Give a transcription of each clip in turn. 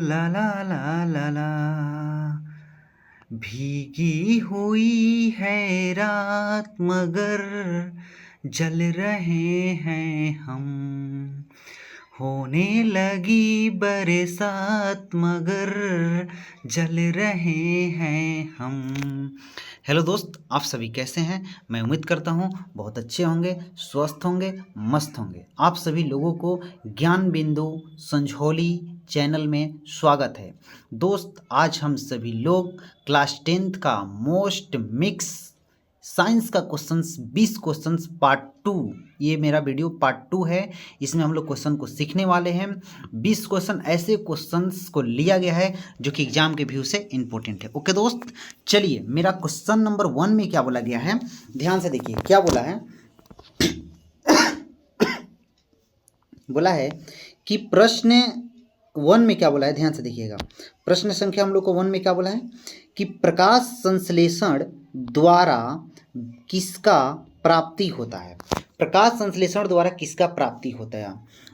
ला ला ला ला ला। भीगी हुई है रात मगर जल रहे हैं हम, होने लगी बरसात मगर जल रहे हैं हम। हेलो दोस्त, आप सभी कैसे हैं? मैं उम्मीद करता हूं बहुत अच्छे होंगे, स्वस्थ होंगे, मस्त होंगे। आप सभी लोगों को ज्ञान बिंदु संझोली चैनल में स्वागत है। दोस्त, आज हम सभी लोग क्लास 10th का मोस्ट मिक्स साइंस का क्वेश्चंस 20 क्वेश्चंस पार्ट 2, ये मेरा वीडियो पार्ट 2 है। इसमें हम लोग क्वेश्चन को सीखने वाले हैं। 20 क्वेश्चन ऐसे क्वेश्चंस को लिया गया है जो कि एग्जाम के व्यू से इंपॉर्टेंट है। ओके दोस्त, चलिए मेरा क्वेश्चन नंबर 1 में क्या बोला गया है, ध्यान से देखिए क्या बोला है। बोला है कि प्रश्न 1 में क्या बोला है, ध्यान से देखिएगा। प्रश्न संख्या हम लोग को 1 में क्या बोला है कि प्रकाश संश्लेषण द्वारा किसका प्राप्ति होता है। प्रकाश संश्लेषण द्वारा किसका प्राप्ति होता है?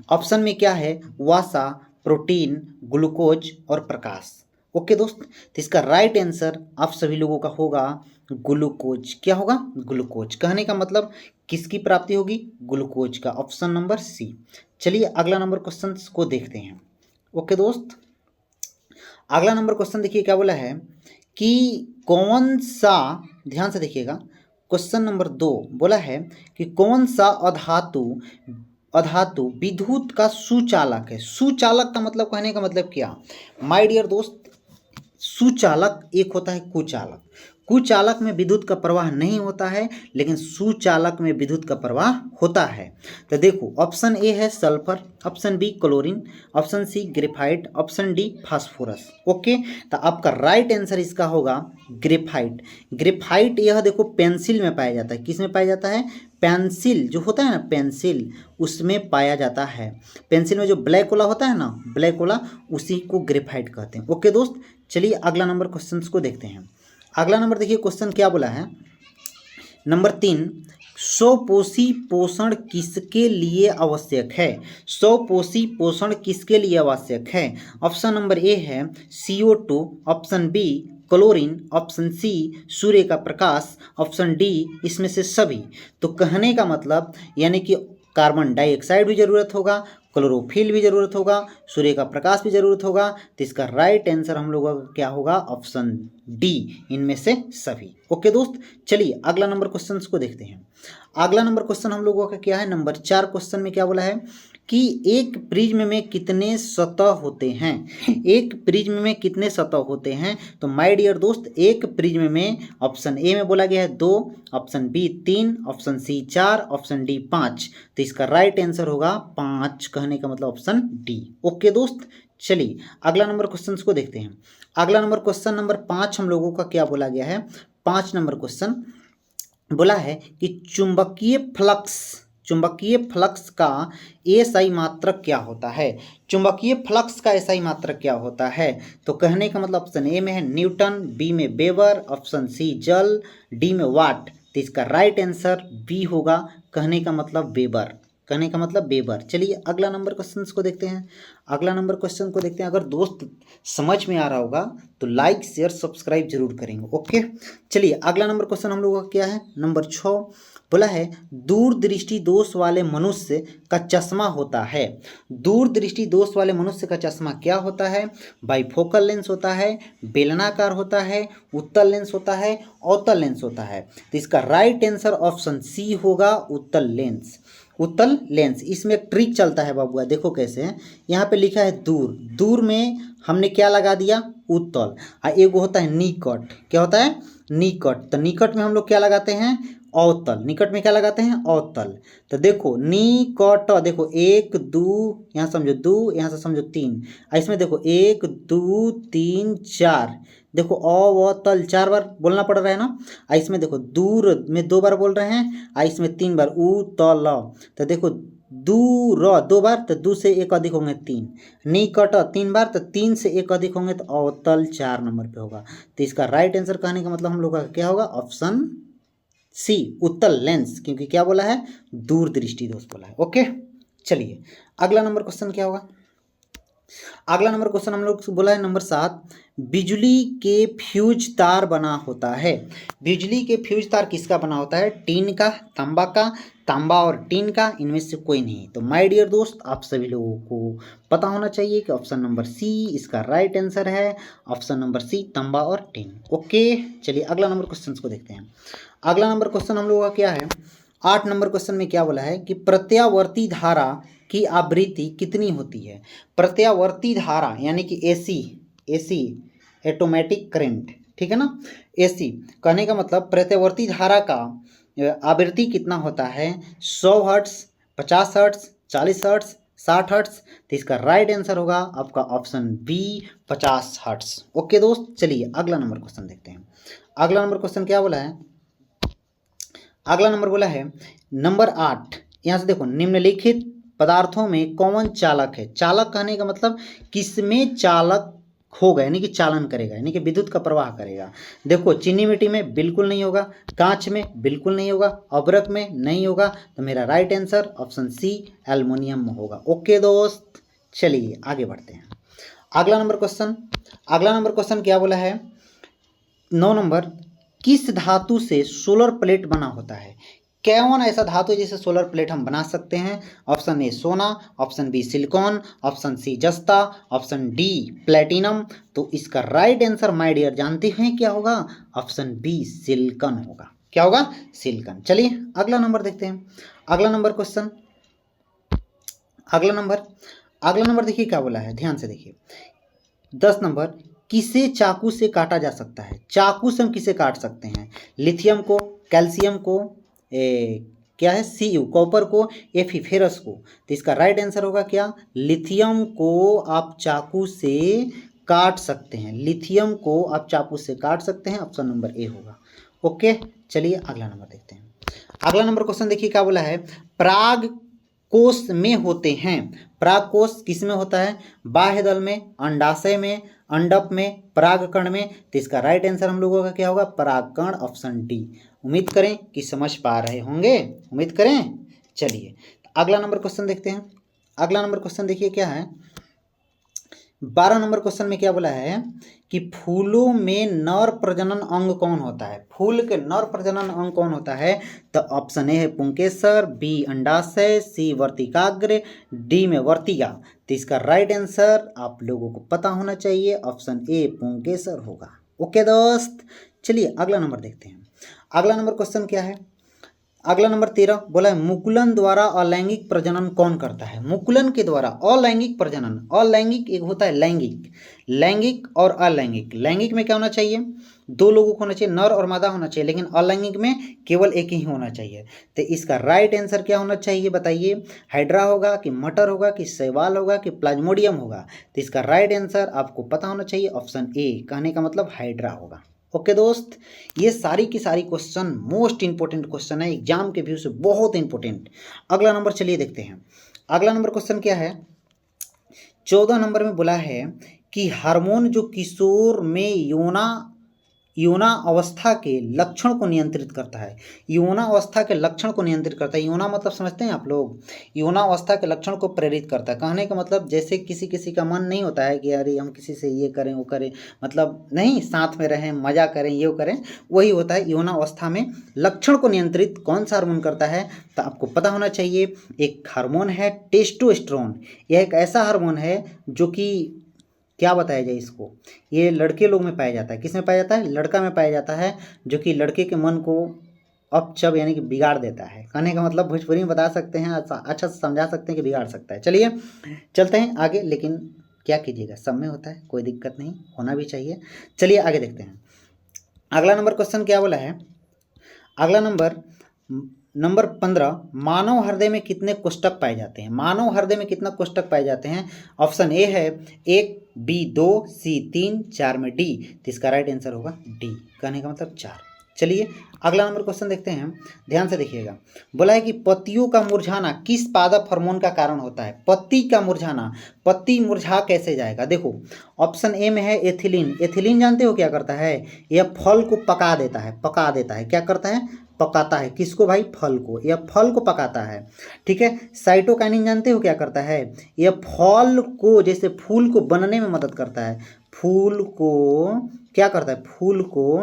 ऑप्शन में क्या है, वसा, प्रोटीन, ग्लूकोज और प्रकाश। ओके दोस्त, तो इसका राइट आंसर आप सभी लोगों का होगा ग्लूकोज। क्या होगा? ग्लूकोज। कहने का मतलब किसकी प्राप्ति होगी? ग्लूकोज का। Option number C. चलिए अगला नंबर क्वेश्चन को देखते हैं। ओके दोस्त, अगला नंबर क्वेश्चन देखिए क्या बोला है कि कौन सा, ध्यान से देखिएगा, क्वेश्चन नंबर 2 बोला है कि कौन सा अधातु विद्युत का सुचालक है। सुचालक का मतलब, कहने का मतलब क्या माय डियर दोस्त, सुचालक एक होता है कुचालक। कुचालक में विद्युत का प्रवाह नहीं होता है, लेकिन सुचालक में विद्युत का प्रवाह होता है। तो देखो, ऑप्शन ए है sulphur, option B chlorine, option C graphite, option D phosphorus. Okay, तो आपका राइट आंसर इसका होगा ग्रेफाइट। ग्रेफाइट यह देखो पेंसिल में पाया जाता है। किस में पाया जाता है? पेंसिल जो होता है ना, पेंसिल, उसमें पाया जाता है। पेंसिल में जो ब्लैक वाला होता है ना, ब्लैक वाला, उसी को ग्रेफाइट कहते हैं। ओके दोस्त, चलिए अगला नंबर क्वेश्चन को देखते हैं। अगला नंबर देखिए, क्वेश्चन क्या बोला है, नंबर 3, स्वपोषी पोषण किसके लिए आवश्यक है? स्वपोषी पोषण किसके लिए आवश्यक है? ऑप्शन नंबर ए है CO2, option B chlorine, option C सूर्य का प्रकाश, ऑप्शन डी इसमें से सभी। तो कहने का मतलब यानी कि कार्बन डाइऑक्साइड भी जरूरत होगा, क्लोरोफिल भी जरूरत होगा, सूर्य का प्रकाश भी जरूरत होगा। तो इसका राइट आंसर हम लोगों का क्या होगा? ऑप्शन डी, इनमें से सभी। ओके दोस्त, चलिए अगला नंबर क्वेश्चन को देखते हैं। अगला नंबर क्वेश्चन हम लोगों का क्या है, नंबर 4 क्वेश्चन में क्या बोला है कि एक प्रिज्म में कितने सतह होते हैं? एक प्रिज्म में कितने सतह होते हैं? तो माय डियर दोस्त, एक प्रिज्म में ऑप्शन ए में बोला गया है 2, option B 3, option C 4, option D 5। तो इसका राइट आंसर होगा 5, कहने का मतलब ऑप्शन डी। ओके दोस्त, चलिए अगला नंबर क्वेश्चन को देखते हैं। अगला नंबर क्वेश्चन नंबर 5 हम लोगों का क्या बोला गया है, 5 नंबर क्वेश्चन बोला है कि चुंबकीय फ्लक्स का एसआई मात्रक क्या होता है? चुंबकीय फ्लक्स का एसआई मात्रक क्या होता है? तो कहने का मतलब ऑप्शन ए में है न्यूटन, बी में वेबर, ऑप्शन सी जल, डी में वाट। तो इसका राइट आंसर बी होगा, कहने का मतलब वेबर, कहने का मतलब वेबर। चलिए अगला नंबर क्वेश्चन को देखते हैं। अगला नंबर क्वेश्चन को देखते हैं। अगर दोस्त समझ में आ रहा होगा तो लाइक शेयर सब्सक्राइब जरूर करेंगे। ओके, चलिए अगला नंबर क्वेश्चन हम लोगों का क्या है, नंबर 6 बोला है दूरदृष्टि दोष वाले मनुष्य का चश्मा होता है। दूरदृष्टि दोष वाले मनुष्य का चश्मा क्या होता है? बाइफोकल लेंस होता है, बेलनाकार होता है, उत्तल लेंस होता है, अवतल लेंस होता है। तो इसका राइट आंसर ऑप्शन सी होगा, उत्तल लेंस। उत्तल लेंस। इसमें एक ट्रिक चलता है बाबूआ, देखो कैसे है। यहाँ पे लिखा है दूर, दूर में हमने क्या लगा दिया? उत्तल। और एक होता है निकट, क्या होता है? निकट। तो निकट में हम लोग क्या लगाते हैं? अवतल। निकट में क्या लगाते हैं? अवतल। तो देखो निकट, देखो 1 2, यहाँ समझो 2, यहाँ से समझो 3, इसमें देखो 1 2 3 4, देखो अवतल 4 बार बोलना पड़ रहा है ना। इसमें देखो दूर में 2 बार बोल रहे हैं, इसमें 3 बार उतल। तो देखो दूर 2 बार, तो 2 से 1 अधिक होंगे 3, निकट 3 बार, तो 3 से 1 अधिक होंगे, तो अवतल 4 नंबर पे होगा। तो इसका राइट आंसर कहने का मतलब हम लोग का क्या होगा? ऑप्शन सी, उत्तल लेंस, क्योंकि क्या बोला है? दूरदृष्टि दोष बोला है। ओके, चलिए अगला नंबर क्वेश्चन क्या होगा, अगला नंबर क्वेश्चन हम लोग से बोला है नंबर 7, बिजली के फ्यूज तार बना होता है। बिजली के फ्यूज तार किसका बना होता है? टीन का, तांबा का, तांबा और टीन का, इनमें से कोई नहीं। तो माय डियर दोस्त, आप सभी लोगों को पता होना चाहिए कि ऑप्शन नंबर सी इसका राइट आंसर है। ऑप्शन नंबर सी, तांबा और टीन। ओके, चलिए अगला नंबर क्वेश्चन को देखते हैं। अगला नंबर क्वेश्चन हम लोगों का क्या है? 8 नंबर क्वेश्चन में क्या बोला है कि प्रत्यावर्ती धारा की आवृत्ति कितनी होती है? प्रत्यावर्ती धारा यानी कि एसी ऑटोमेटिक करंट, ठीक है ना। एसी कहने का मतलब प्रत्यावर्ती धारा का आवृत्ति कितना होता है? 100 हर्ट्ज, 50 हर्ट्ज, 40 हर्ट्ज, 60 हर्ट्ज। तो इसका राइट आंसर होगा आपका ऑप्शन बी, 50 हर्ट्ज। ओके दोस्त, चलिए अगला नंबर क्वेश्चन देखते हैं। अगला नंबर क्वेश्चन क्या बोला है? अगला नंबर बोला है नंबर 8। यहाँ से देखो, निम्नलिखित पदार्थों में कौन चालक है? चालक कहने का मतलब किसमें चालक होगा, यानी कि चालन करेगा, यानी कि विद्युत का प्रवाह करेगा। देखो, चीनी मिट्टी में बिल्कुल नहीं होगा, कांच में बिल्कुल नहीं होगा, अब्रक में नहीं होगा। तो मेरा right answer option C, aluminium में होगा। ओके दोस्त, चलिए आगे बढ़ते हैं। अगला नंबर क्वेश्चन क्या बोला है? 9 नंबर, किस धातु से सोलर प्लेट बना होता है? कौन ऐसा धातु है जिससे सोलर प्लेट हम बना सकते हैं? ऑप्शन ए सोना, option B silicon, option C जस्ता, ऑप्शन डी प्लेटिनम। तो इसका राइट आंसर माय डियर जानते हैं क्या होगा? ऑप्शन बी सिलिकॉन होगा। क्या होगा? सिलिकॉन। चलिए अगला नंबर देखते हैं। अगला नंबर देखिए क्या बोला है, ध्यान से देखिए। 10 नंबर, किसे चाकू से काटा जा सकता है? चाकू से हम किसे काट सकते हैं? लिथियम को, कैल्शियम को, क्या है, Cu कॉपर को, Fe फेरस को। तो इसका राइट आंसर होगा क्या? लिथियम को आप चाकू से काट सकते हैं। लिथियम को आप चाकू से काट सकते हैं। ऑप्शन नंबर ए होगा। ओके, चलिए अगला नंबर देखते हैं। अगला नंबर क्वेश्चन देखिए क्या बोला है? पराग कोष में होते हैं। पराग कोष किस में होता है? बाह्य दल में, अंडाशय में, अंडप में, परागकण में। तो इसका राइट आंसर हम लोगों का क्या होगा? परागकण, ऑप्शन डी। उम्मीद करें कि समझ पा रहे होंगे, उम्मीद करें। चलिए अगला नंबर क्वेश्चन देखते हैं। अगला नंबर क्वेश्चन देखिए क्या है? 12 नंबर क्वेश्चन में क्या बोला है कि फूलों में नर प्रजनन अंग कौन होता है? फूल के नर प्रजनन अंग कौन होता है? तो ऑप्शन ए है पुंकेसर, बी अंडाशय, सी वर्तिकाग्र, डी में वर्तिका। तो इसका राइट आंसर आप लोगों को पता होना चाहिए, ऑप्शन ए पुंकेसर होगा। ओके दोस्त, चलिए अगला नंबर देखते हैं। अगला नंबर क्वेश्चन क्या है? अगला नंबर 13 बोला है मुकुलन द्वारा अलैंगिक प्रजनन कौन करता है? मुकुलन के द्वारा अलैंगिक प्रजनन। अलैंगिक एक होता है लैंगिक, लैंगिक और अलैंगिक। लैंगिक में क्या होना चाहिए? 2 लोगों को होना चाहिए, नर और मादा होना चाहिए। लेकिन अलैंगिक में केवल एक ही होना चाहिए। तो इसका राइट आंसर क्या होना चाहिए बताइए? हाइड्रा होगा कि मटर होगा कि शैवाल होगा कि प्लाज्मोडियम होगा? तो इसका राइट आंसर आपको पता होना चाहिए, ऑप्शन ए, कहने का मतलब हाइड्रा होगा। ओके दोस्त, ये सारी की सारी क्वेश्चन मोस्ट इंपॉर्टेंट क्वेश्चन है, एग्जाम के व्यू से बहुत इंपॉर्टेंट। अगला नंबर चलिए देखते हैं। अगला नंबर क्वेश्चन क्या है? 14 नंबर में बोला है कि हार्मोन जो किशोर में यौना अवस्था के लक्षण को नियंत्रित करता है। यौना अवस्था के लक्षण को नियंत्रित करता है। यौना मतलब समझते हैं आप लोग? यौना अवस्था के लक्षण को प्रेरित करता है। कहने का मतलब जैसे किसी किसी का मन नहीं होता है कि अरे हम किसी से ये करें वो करें, मतलब नहीं, साथ में रहें, मजा करें, ये करें, वही होता है यौना अवस्था में लक्षण को नियंत्रित कौन सा हार्मोन करता है? तो आपको पता होना चाहिए, एक हार्मोन है टेस्टोस्टेरोन। यह एक ऐसा हार्मोन है जो कि क्या बताया जाए इसको, ये लड़के लोग में पाया जाता है। किस में पाया जाता है? लड़का में पाया जाता है, जो कि लड़के के मन को अपचब यानी कि बिगाड़ देता है। कहने का मतलब भोजपुरी में बता सकते हैं, अच्छा से समझा सकते हैं कि बिगाड़ सकता है। चलिए चलते हैं आगे, लेकिन क्या कीजिएगा, सब में होता है, कोई दिक्कत नहीं, होना भी चाहिए। चलिए आगे देखते हैं। अगला नंबर क्वेश्चन क्या बोला है? अगला नंबर 15, मानव हृदय में कितने कोष्ठक पाए जाते हैं? मानव हृदय में कितना कोष्ठक पाए जाते हैं? ऑप्शन ए है 1, बी 2, सी 3, 4 में डी। तो इसका राइट आंसर होगा डी, कहने का मतलब 4। चलिए अगला नंबर क्वेश्चन देखते हैं, ध्यान से देखिएगा। बोला है कि पत्तियों का मुरझाना किस पादप हार्मोन का कारण होता है? पत्ती का मुरझाना, पत्ती मुरझा कैसे जाएगा? देखो ऑप्शन ए में है एथिलीन। एथिलीन जानते हो क्या करता है? यह फल को पका देता है, पका देता है। क्या करता है? पकाता है। किसको भाई? फल को। यह फल को पकाता है, ठीक है। साइटोकाइनिन जानते हो क्या करता है? यह फल को, जैसे फूल को बनने में मदद करता है। फूल को क्या करता है? फूल को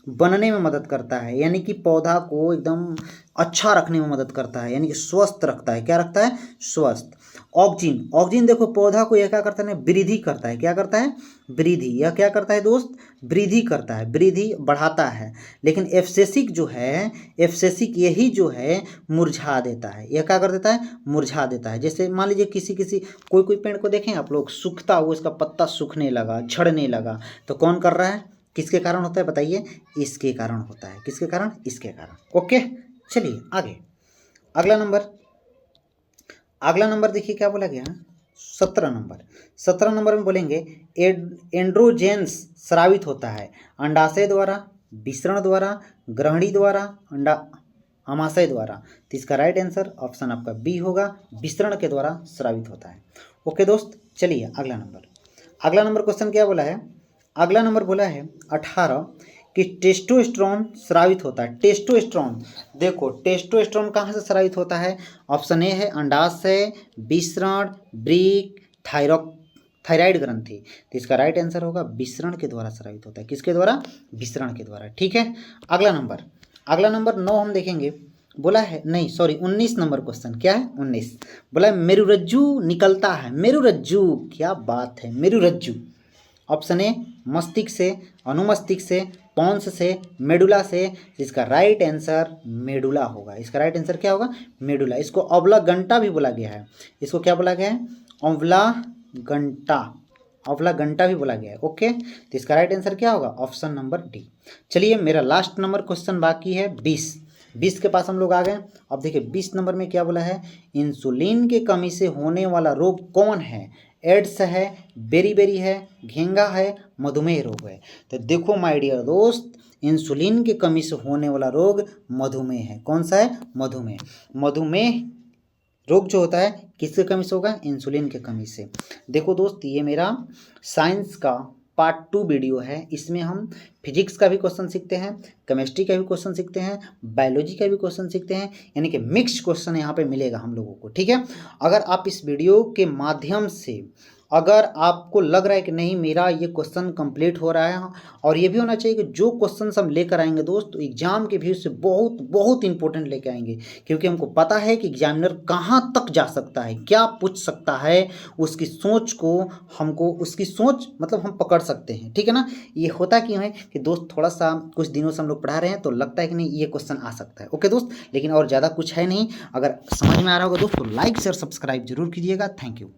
बनने में मदद करता है, यानी कि पौधा को एकदम अच्छा रखने में मदद करता है, यानी कि स्वस्थ रखता है। क्या रखता है? स्वस्थ। ऑक्जिन, ऑक्जिन देखो पौधा को यह क्या करता है? वृद्धि करता है। क्या करता है? वृद्धि। यह क्या करता है दोस्त? वृद्धि करता है, वृद्धि बढ़ाता है। लेकिन एब्सेसिक जो है, एब्सेसिक यही जो है मुरझा देता है। यह क्या कर देता है? मुरझा देता है। जैसे मान लीजिए किसी कोई पेड़ को देखें आप लोग, सूखता हुआ इसका पत्ता सूखने लगा, झड़ने लगा, तो कौन कर रहा है? किसके कारण होता है बताइए? इसके कारण होता है। किसके कारण? इसके कारण। ओके चलिए आगे। अगला नंबर देखिए क्या बोला गया? 17 नंबर। 17 नंबर में बोलेंगे एंड्रोजेंस स्रावित होता है अंडाशय द्वारा, विसरण द्वारा, ग्रहणी द्वारा, अमाशय द्वारा। तो इसका राइट आंसर ऑप्शन आपका बी होगा, विसरण के द्वारा स्रावित होता है। ओके दोस्त चलिए अगला नंबर क्वेश्चन क्या बोला है? अगला नंबर बोला है 18 कि टेस्टोस्टेरोन स्रावित होता है। टेस्टोस्टेरोन, देखो टेस्टोस्टेरोन कहाँ से स्रावित होता है? ऑप्शन ए है अंडाशय, विसरण, वृक्क, थायराइड ग्रंथि। तो इसका राइट आंसर होगा विसरण के द्वारा स्रावित होता है। किसके द्वारा? विसरण के द्वारा, ठीक है। अगला नंबर 9 हम देखेंगे। बोला है, नहीं सॉरी 19 नंबर क्वेश्चन। क्या है? 19 बोला है मेरुरज्जु निकलता है। मेरुरज्जु, क्या बात है, मेरुरज्जु। ऑप्शन ए मस्तिष्क से, अनुमस्तिष्क से, पॉन्स से, मेडुला से। इसका राइट आंसर मेडुला होगा। इसका राइट आंसर क्या होगा? मेडुला। इसको अवलागंटा भी बोला गया है। इसको क्या बोला गया है? अवलागंटा भी बोला गया है। ओके तो इसका राइट आंसर क्या होगा? Option number D. चलिए मेरा लास्ट नंबर क्वेश्चन बाकी है 20 के पास हम लोग आ गए। अब देखिए 20 नंबर में क्या बोला है? इंसुलिन की कमी से होने वाला रोग कौन है? एड्स है, बेरीबेरी है, घेंगा है, मधुमेह रोग है। तो देखो माय डियर दोस्त, इंसुलिन की कमी से होने वाला रोग मधुमेह है। कौन सा है? मधुमेह रोग जो होता है किसकी कमी से होगा? इंसुलिन की कमी से। देखो दोस्त ये मेरा साइंस का पार्ट 2 वीडियो है। इसमें हम फिजिक्स का भी क्वेश्चन सीखते हैं, केमिस्ट्री का भी क्वेश्चन सीखते हैं, बायोलॉजी का भी क्वेश्चन सीखते हैं, यानी कि मिक्स क्वेश्चन यहाँ पे मिलेगा हम लोगों को, ठीक है। अगर आप इस वीडियो के माध्यम से अगर आपको लग रहा है कि नहीं मेरा ये क्वेश्चन कंप्लीट हो रहा है, और ये भी होना चाहिए कि जो क्वेश्चन हम लेकर आएंगे दोस्त एग्जाम के व्यू से बहुत बहुत इंपॉर्टेंट लेकर आएंगे, क्योंकि हमको पता है कि एग्जामिनर कहाँ तक जा सकता है, क्या पूछ सकता है, उसकी सोच को हमको उसकी सोच मतलब हम पकड़ सकते हैं, ठीक है ना। ये होता क्यों है कि दोस्त थोड़ा सा कुछ दिनों से हम लोग पढ़ा रहे हैं तो लगता है कि नहीं ये क्वेश्चन आ सकता है। ओके दोस्त, लेकिन और ज़्यादा कुछ है नहीं। अगर समझ में आ रहा होगा दोस्त तो लाइक शेयर सब्सक्राइब जरूर कीजिएगा। Thank you.